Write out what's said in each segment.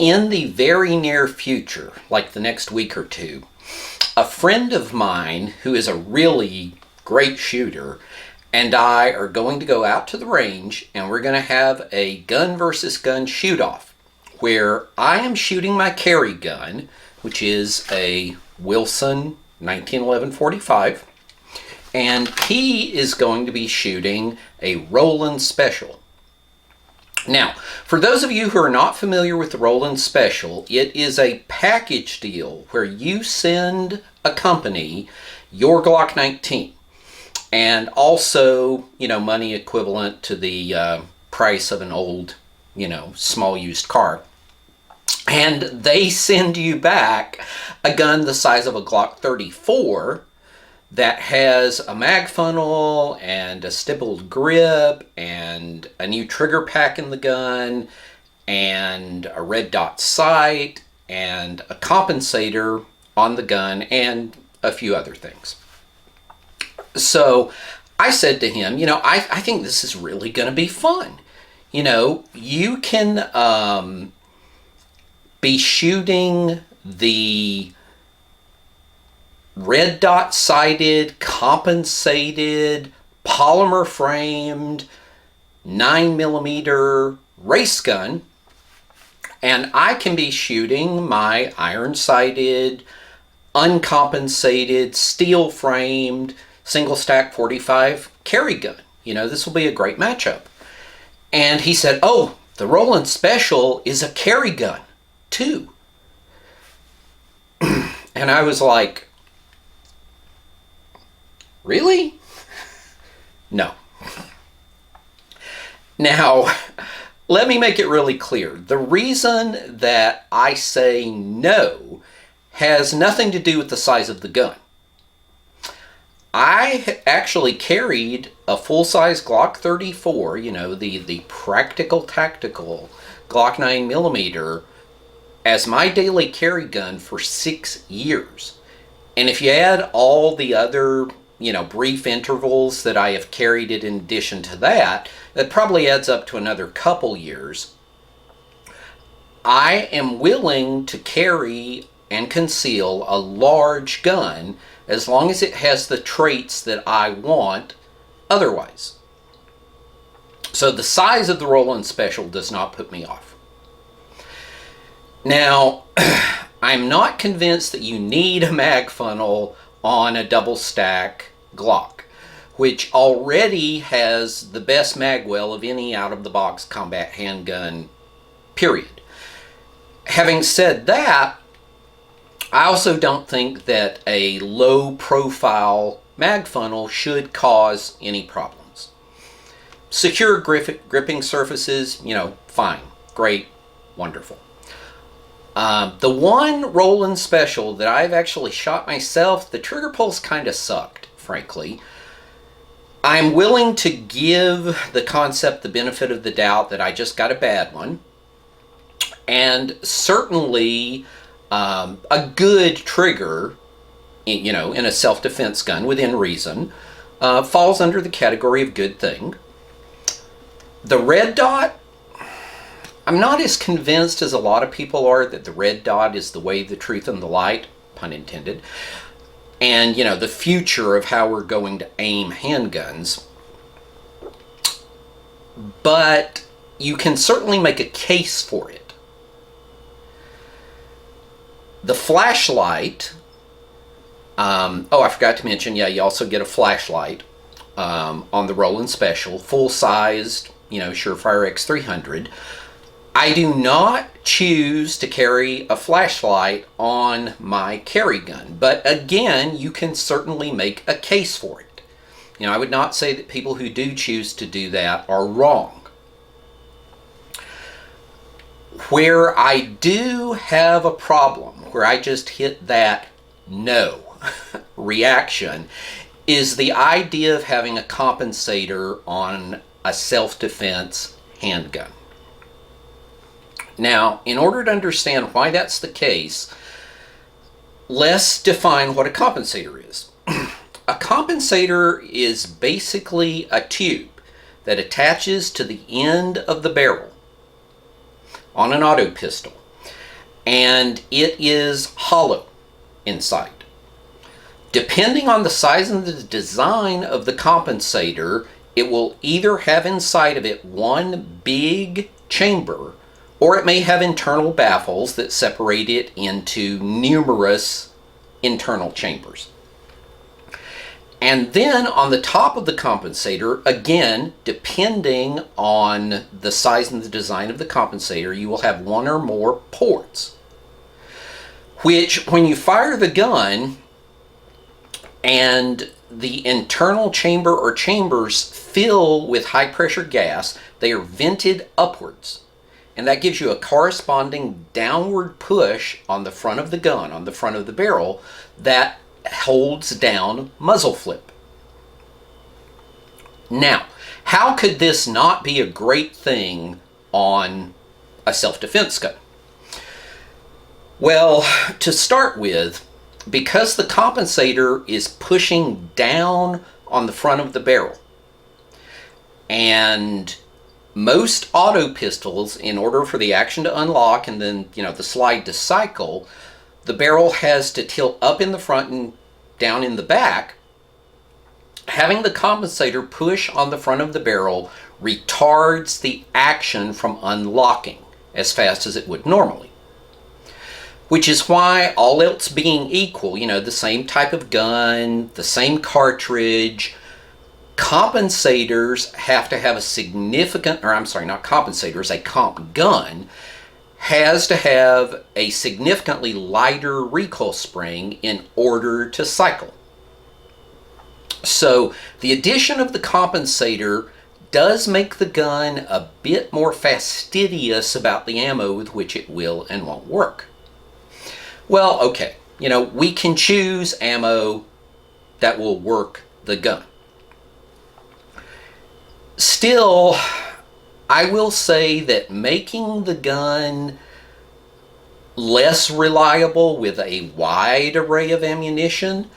in the very near future, like the next week or two, a friend of mine who is a really great shooter and I are going to go out to the range and we're going to have a gun versus gun shoot-off where I am shooting my carry gun, which is a Wilson 1911-45, and he is going to be shooting a Roland Special. Now, for those of you who are not familiar with the Roland Special, it is a package deal where you send a company your Glock 19 and also, money equivalent to the price of an old, small used car. And they send you back a gun the size of a Glock 34 that has a mag funnel and a stippled grip and a new trigger pack in the gun and a red dot sight and a compensator on the gun and a few other things. So I said to him, I think this is really going to be fun. You can be shooting the red dot sighted, compensated, polymer framed 9mm race gun, and I can be shooting my iron sighted, uncompensated, steel framed, single stack 45 carry gun. This will be a great matchup. And he said, oh, the Roland Special is a carry gun too. And I was like, really? No. Now, let me make it really clear. The reason that I say no has nothing to do with the size of the gun. I actually carried a full-size Glock 34, the practical tactical Glock 9mm, as my daily carry gun for 6 years. And if you add all the other brief intervals that I have carried it in addition to that, that probably adds up to another couple years. I am willing to carry and conceal a large gun as long as it has the traits that I want otherwise. So the size of the Roland Special does not put me off. Now, I'm not convinced that you need a mag funnel on a double stack Glock, which already has the best mag well of any out-of-the-box combat handgun, period. Having said that, I also don't think that a low-profile mag funnel should cause any problems. Secure gripping surfaces, fine, great, wonderful. The one Roland Special that I've actually shot myself, the trigger pulls kind of sucked, frankly. I'm willing to give the concept the benefit of the doubt that I just got a bad one. And certainly a good trigger, in a self-defense gun within reason, falls under the category of good thing. The red dot, I'm not as convinced as a lot of people are that the red dot is the way, the truth, and the light, pun intended, and the future of how we're going to aim handguns. But you can certainly make a case for it. The flashlight, I forgot to mention, you also get a flashlight on the Roland Special, full-sized, Surefire X300. I do not choose to carry a flashlight on my carry gun, but again, you can certainly make a case for it. I would not say that people who do choose to do that are wrong. Where I do have a problem, where I just hit that no reaction, is the idea of having a compensator on a self-defense handgun. Now, in order to understand why that's the case, let's define what a compensator is. A compensator is basically a tube that attaches to the end of the barrel on an auto pistol. and it is hollow inside. Depending on the size and the design of the compensator, it will either have inside of it one big chamber, or it may have internal baffles that separate it into numerous internal chambers. And then on the top of the compensator, again, depending on the size and the design of the compensator, you will have one or more ports, which when you fire the gun and the internal chamber or chambers fill with high pressure gas, they are vented upwards. And that gives you a corresponding downward push on the front of the gun, on the front of the barrel, that holds down muzzle flip. Now, how could this not be a great thing on a self-defense gun? Well, to start with, because the compensator is pushing down on the front of the barrel, and most auto pistols, in order for the action to unlock and then, the slide to cycle, the barrel has to tilt up in the front and down in the back. Having the compensator push on the front of the barrel retards the action from unlocking as fast as it would normally. Which is why, all else being equal, the same type of gun, the same cartridge, compensators have to have a significant, or I'm sorry, not compensators, a comp gun has to have a significantly lighter recoil spring in order to cycle. So the addition of the compensator does make the gun a bit more fastidious about the ammo with which it will and won't work. Well, okay, we can choose ammo that will work the gun. Still, I will say that making the gun less reliable with a wide array of ammunition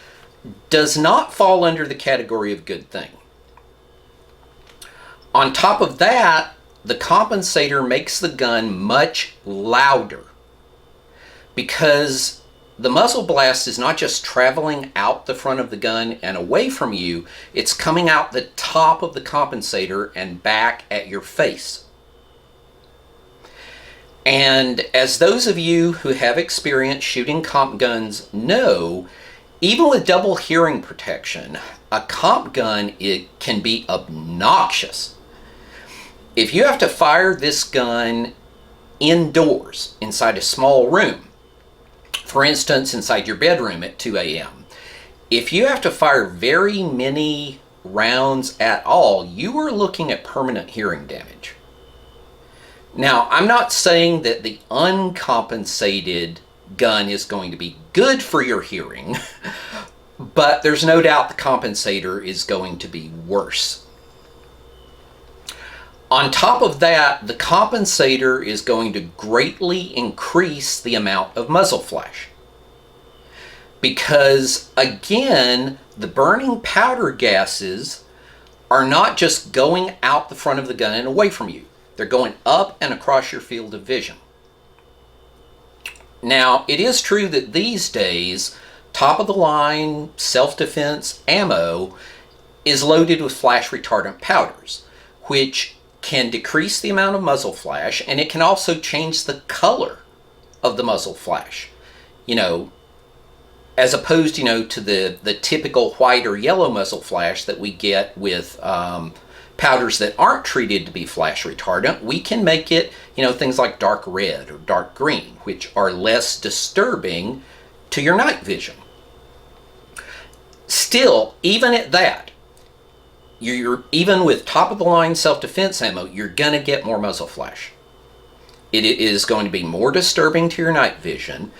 does not fall under the category of good thing. On top of that, the compensator makes the gun much louder, because the muzzle blast is not just traveling out the front of the gun and away from you, it's coming out the top of the compensator and back at your face. And as those of you who have experience shooting comp guns know, even with double hearing protection, a comp gun, it can be obnoxious. If you have to fire this gun indoors, inside a small room, for instance, inside your bedroom at 2 a.m., if you have to fire very many rounds at all, you are looking at permanent hearing damage. Now, I'm not saying that the uncompensated gun is going to be good for your hearing, but there's no doubt the compensator is going to be worse. On top of that, the compensator is going to greatly increase the amount of muzzle flash. Because, again, the burning powder gases are not just going out the front of the gun and away from you. They're going up and across your field of vision. Now, it is true that these days, top-of-the-line self-defense ammo is loaded with flash retardant powders, which can decrease the amount of muzzle flash, and it can also change the color of the muzzle flash. As opposed, to the typical white or yellow muzzle flash that we get with powders that aren't treated to be flash retardant, we can make it, things like dark red or dark green, which are less disturbing to your night vision. Still, even at that, even with top-of-the-line self-defense ammo, you're going to get more muzzle flash. It is going to be more disturbing to your night vision,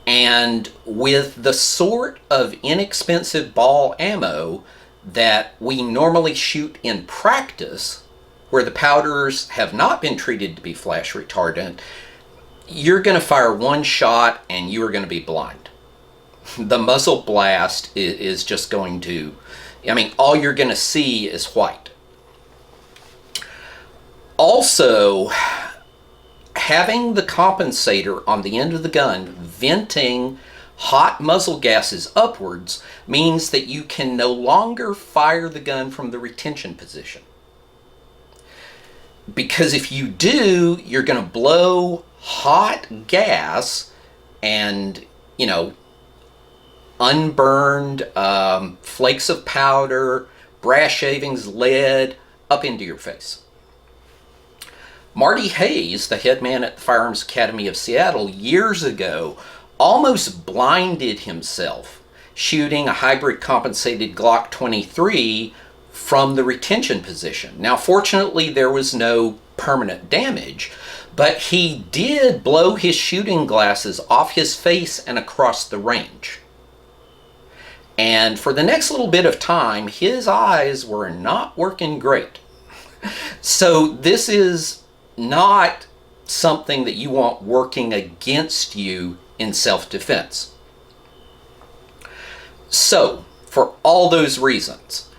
and with the sort of inexpensive ball ammo that we normally shoot in practice, where the powders have not been treated to be flash retardant, you're going to fire one shot and you are going to be blind. The muzzle blast is just going to, all you're going to see is white. Also, having the compensator on the end of the gun venting hot muzzle gases upwards means that you can no longer fire the gun from the retention position. Because if you do, you're going to blow hot gas and, unburned flakes of powder, brass shavings, lead up into your face. Marty Hayes, the head man at the Firearms Academy of Seattle, years ago almost blinded himself shooting a hybrid compensated Glock 23 from the retention position. Now, fortunately, there was no permanent damage, but he did blow his shooting glasses off his face and across the range. And for the next little bit of time, his eyes were not working great. So this is not something that you want working against you in self-defense. So, for all those reasons,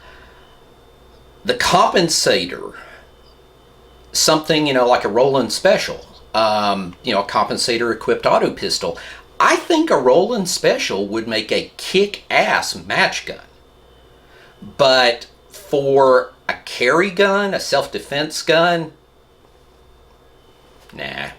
the compensator, something, like a Roland Special, a compensator-equipped Autopistol, I think a Roland Special would make a kick-ass match gun. But for a carry gun, a self-defense gun, nah.